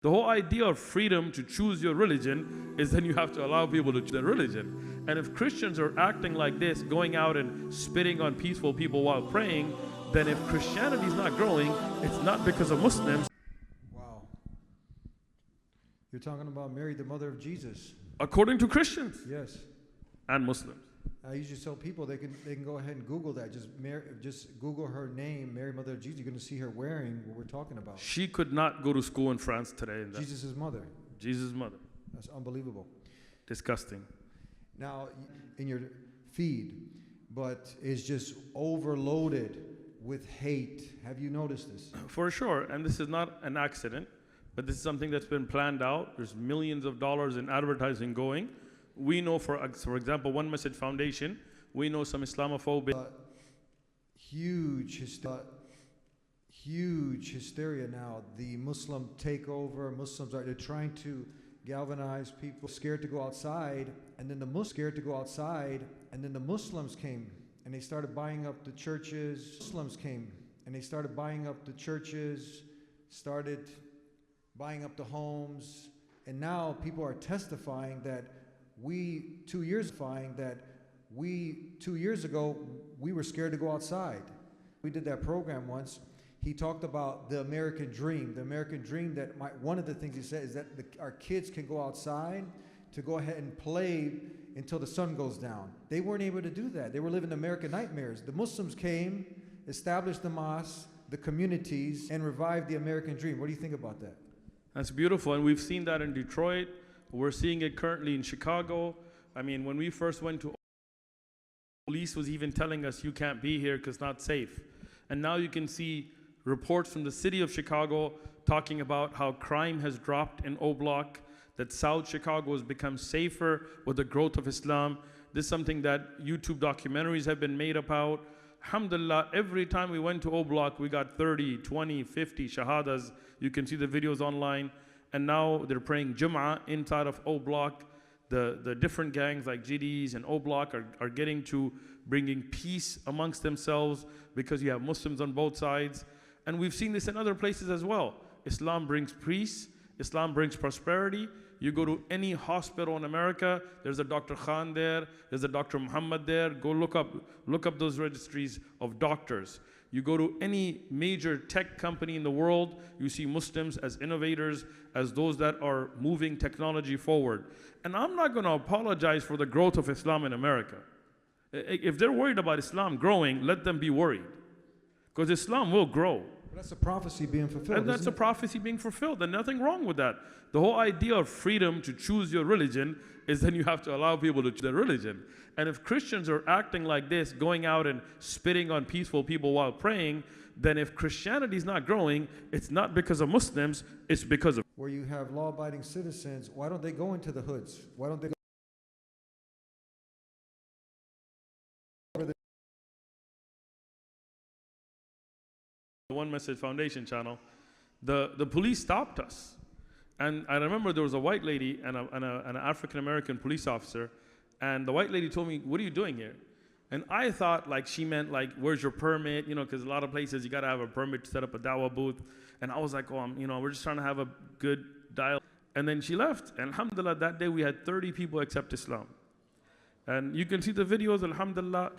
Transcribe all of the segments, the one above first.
The whole idea of freedom to choose your religion is then you have to allow people to choose their religion. And if Christians are acting like this, going out and spitting on peaceful people while praying, then if Christianity is not growing, it's not because of Muslims. Wow. You're talking about Mary, the mother of Jesus. According to Christians. Yes. And Muslims. I usually tell people they can go ahead and Google that. Just Google her name, Mary, mother of Jesus. You're going to see her wearing what we're talking about. She could not go to school in France today. Jesus' mother. Jesus' mother. That's unbelievable. Disgusting. Now, in your feed, but it's just overloaded with hate. Have you noticed this? For sure. And this is not an accident, but this is something that's been planned out. There's millions of dollars in advertising going. We know, for example, One Message Foundation, we know some Islamophobic. Huge hysteria now. The Muslim takeover. They're trying to galvanize people scared to go outside, and then the Muslims came and they started buying up the churches. Started buying up the homes, and now people are testifying that we 2 years ago we were scared to go outside. We did that program once. He talked about the American dream. That one of the things he said is that our kids can go outside to go ahead and play until the sun goes down. They weren't able to do that. They were living American nightmares. The Muslims came, established the mosques, the communities, and revived the American dream. What do you think about that? That's beautiful, and we've seen that in Detroit. We're seeing it currently in Chicago. I mean, when we first went to, police was even telling us you can't be here because it's not safe. And now you can see reports from the city of Chicago talking about how crime has dropped in O Block, that South Chicago has become safer with the growth of Islam. This is something that YouTube documentaries have been made about. Alhamdulillah, every time we went to O Block, we got 30, 20, 50 shahadas. You can see the videos online. And now they're praying Jum'ah inside of O Block. The different gangs like GDs and O Block are getting to bringing peace amongst themselves because you have Muslims on both sides. And we've seen this in other places as well. Islam brings peace. Islam brings prosperity. You go to any hospital in America, there's a Dr. Khan there, there's a Dr. Muhammad there. Go look up those registries of doctors. You go to any major tech company in the world, you see Muslims as innovators, as those that are moving technology forward. And I'm not going to apologize for the growth of Islam in America. If they're worried about Islam growing, let them be worried. Because Islam will grow. But that's a prophecy being fulfilled. And that's a prophecy being fulfilled, and nothing wrong with that. The whole idea of freedom to choose your religion is then you have to allow people to choose their religion. And if Christians are acting like this, going out and spitting on peaceful people while praying, then if Christianity is not growing, it's not because of Muslims, it's because of... Where you have law-abiding citizens, why don't they go into the hoods? Why don't they go the One Message Foundation channel? The police stopped us. And I remember there was a white lady and an African-American police officer, and the white lady told me, "What are you doing here?" And I thought like she meant like, "Where's your permit?" You know, because a lot of places you got to have a permit to set up a dawah booth. And I was like, "Oh, we're just trying to have a good dialogue." And then she left. And alhamdulillah, that day we had 30 people accept Islam. And you can see the videos, alhamdulillah,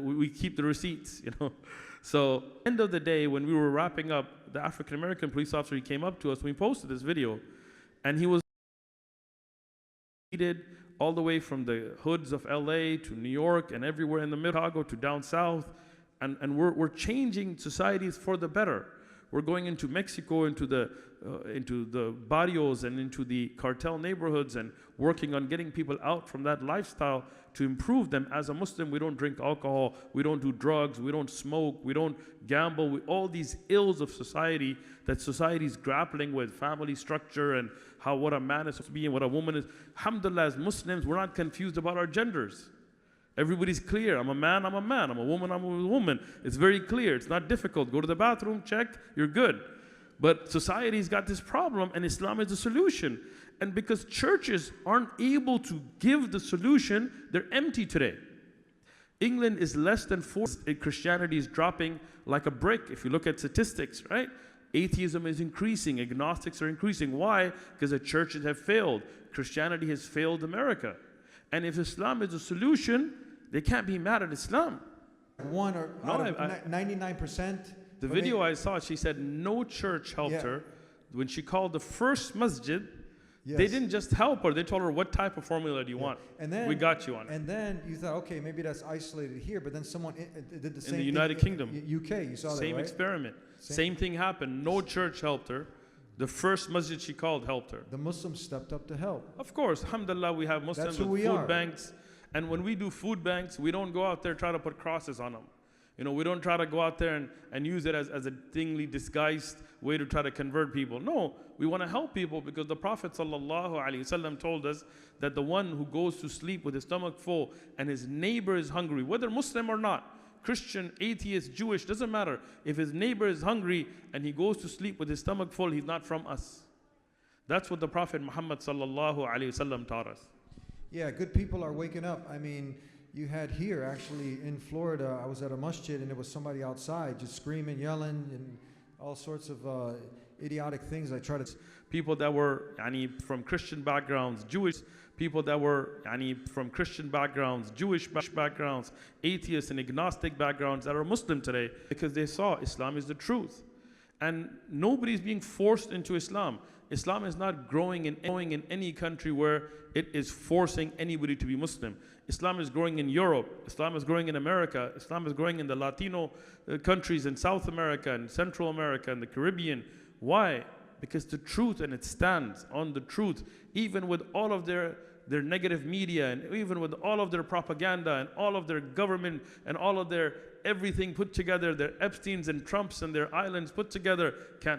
we keep the receipts, you know. So, end of the day, when we were wrapping up, the African-American police officer, he came up to us, we posted this video, and he was all the way from the hoods of LA to New York and everywhere in the middle, Chicago to down south, and we're changing societies for the better. We're going into Mexico, into the barrios and into the cartel neighborhoods and working on getting people out from that lifestyle to improve them. As a Muslim, we don't drink alcohol, we don't do drugs, we don't smoke, we don't gamble. All these ills of society that society is grappling with, family structure and what a man is supposed to be and what a woman is. Alhamdulillah, as Muslims, we're not confused about our genders. Everybody's clear. I'm a man, I'm a man. I'm a woman, I'm a woman. It's very clear. It's not difficult. Go to the bathroom, check, you're good. But society's got this problem, and Islam is the solution. And because churches aren't able to give the solution, they're empty today. England is less than 4%. Christianity is dropping like a brick if you look at statistics, right? Atheism is increasing. Agnostics are increasing. Why? Because the churches have failed. Christianity has failed America. And if Islam is a solution, they can't be mad at Islam. One or No, out of 99%. The video I saw, she said no church helped her. When she called the first masjid, they didn't just help her. They told her, what type of formula do you want? And then, we got you on it. And then you thought, okay, maybe that's isolated here, but then someone did the same in the thing United Kingdom. UK, you saw that, Same right? experiment. Same thing happened. No church helped her. The first masjid she called helped her. The Muslims stepped up to help. Of course, alhamdulillah, we have Muslims with food banks. And when we do food banks, we don't go out there try to put crosses on them. You know, we don't try to go out there and use it as a thinly disguised way to try to convert people. No, we want to help people because the Prophet ﷺ told us that the one who goes to sleep with his stomach full and his neighbor is hungry, whether Muslim or not, Christian, atheist, Jewish, doesn't matter. If his neighbor is hungry and he goes to sleep with his stomach full, he's not from us. That's what the Prophet Muhammad ﷺ taught us. Yeah, good people are waking up. I mean, you had here actually in Florida, I was at a masjid and there was somebody outside just screaming, yelling, and all sorts of idiotic things. I try to... People that were from Christian backgrounds, Jewish people that were from Christian backgrounds, Jewish backgrounds, atheists and agnostic backgrounds that are Muslim today because they saw Islam is the truth. And nobody's being forced into Islam. Islam is not growing in any country where it is forcing anybody to be Muslim. Islam is growing in Europe. Islam is growing in America. Islam is growing in the Latino countries in South America and Central America and the Caribbean. Why? Because the truth, and it stands on the truth, even with all of their negative media and even with all of their propaganda and all of their government and all of their everything put together, their Epsteins and Trumps and their islands put together, can't